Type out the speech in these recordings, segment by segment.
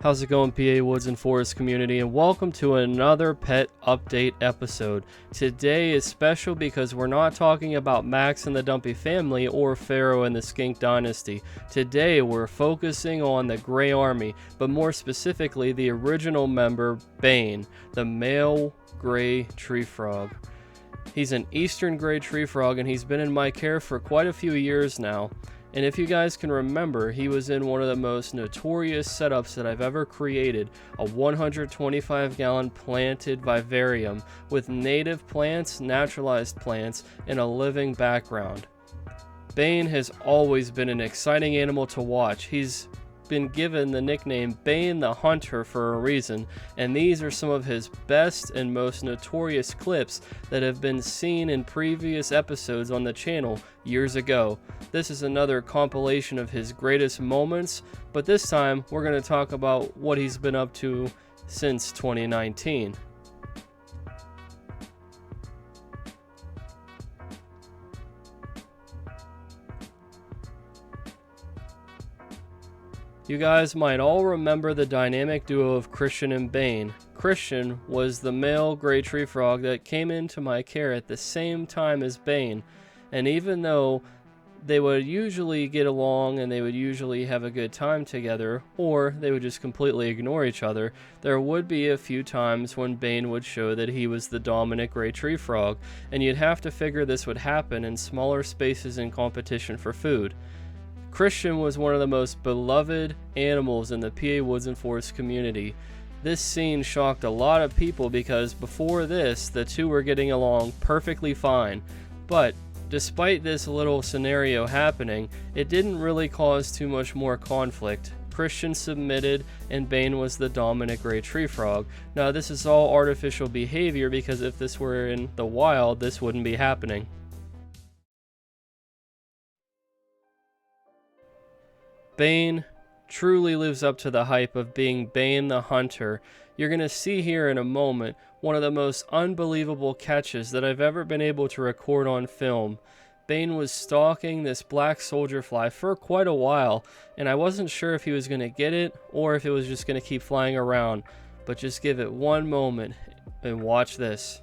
How's it going, PA Woods and Forest community, and welcome to another pet update episode. Today is special because we're not talking about Max and the Dumpy family or Pharaoh and the Skink Dynasty. Today we're focusing on the Grey Army, but more specifically the original member, Bane, the male gray tree frog. He's an eastern gray tree frog and he's been in my care for quite a few years now. And if you guys can remember, he was in one of the most notorious setups that I've ever created, a 125-gallon planted vivarium with native plants, naturalized plants, and a living background. Bane has always been an exciting animal to watch. He's been given the nickname Bane the Hunter for a reason, and these are some of his best and most notorious clips that have been seen in previous episodes on the channel years ago. This is another compilation of his greatest moments, but this time we're going to talk about what he's been up to since 2019. You guys might all remember the dynamic duo of Christian and Bane. Christian was the male gray tree frog that came into my care at the same time as Bane, and even though they would usually get along and they would usually have a good time together, or they would just completely ignore each other, there would be a few times when Bane would show that he was the dominant gray tree frog, and you'd have to figure this would happen in smaller spaces in competition for food. Christian was one of the most beloved animals in the PA Woods and Forest community. This scene shocked a lot of people because before this, the two were getting along perfectly fine. But despite this little scenario happening, it didn't really cause too much more conflict. Christian submitted and Bane was the dominant gray tree frog. Now this is all artificial behavior because if this were in the wild, this wouldn't be happening. Bane truly lives up to the hype of being Bane the Hunter. You're going to see here in a moment one of the most unbelievable catches that I've ever been able to record on film. Bane was stalking this black soldier fly for quite a while, and I wasn't sure if he was going to get it or if it was just going to keep flying around. But just give it one moment and watch this.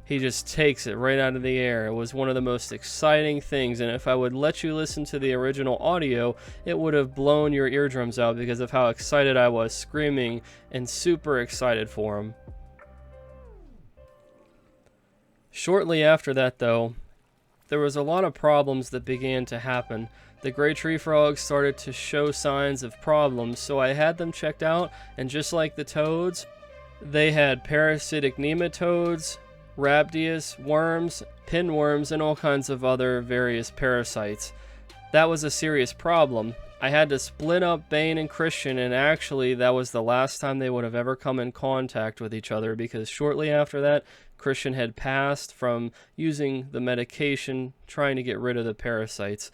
He just takes it right out of the air. It was one of the most exciting things, and if I would let you listen to the original audio, it would have blown your eardrums out because of how excited I was, screaming and super excited for him. Shortly after that though, there was a lot of problems that began to happen. The gray tree frogs started to show signs of problems, so I had them checked out, and just like the toads, they had parasitic nematodes, rhabdius, worms, pinworms, and all kinds of other various parasites. That was a serious problem. I had to split up Bane and Christian, and actually that was the last time they would have ever come in contact with each other because shortly after that, Christian had passed from using the medication trying to get rid of the parasites.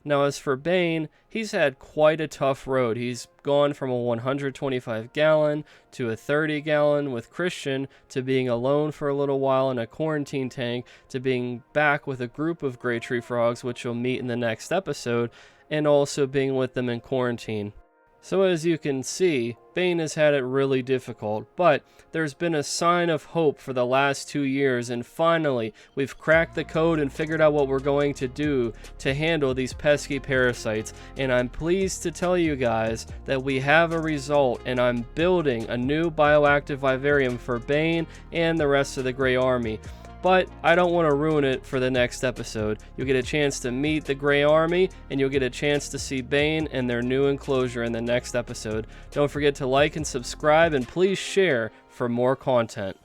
Now as for Bane, he's had quite a tough road. He's gone from a 125-gallon to a 30-gallon with Christian to being alone for a little while in a quarantine tank to being back with a group of gray tree frogs, which you'll meet in the next episode, and also being with them in quarantine. So as you can see, Bane has had it really difficult, but there's been a sign of hope for the last 2 years, and finally we've cracked the code and figured out what we're going to do to handle these pesky parasites, and I'm pleased to tell you guys that we have a result, and I'm building a new bioactive vivarium for Bane and the rest of the Grey Army. But I don't want to ruin it for the next episode. You'll get a chance to meet the Grey Army, and you'll get a chance to see Bane and their new enclosure in the next episode. Don't forget to like and subscribe, and please share for more content.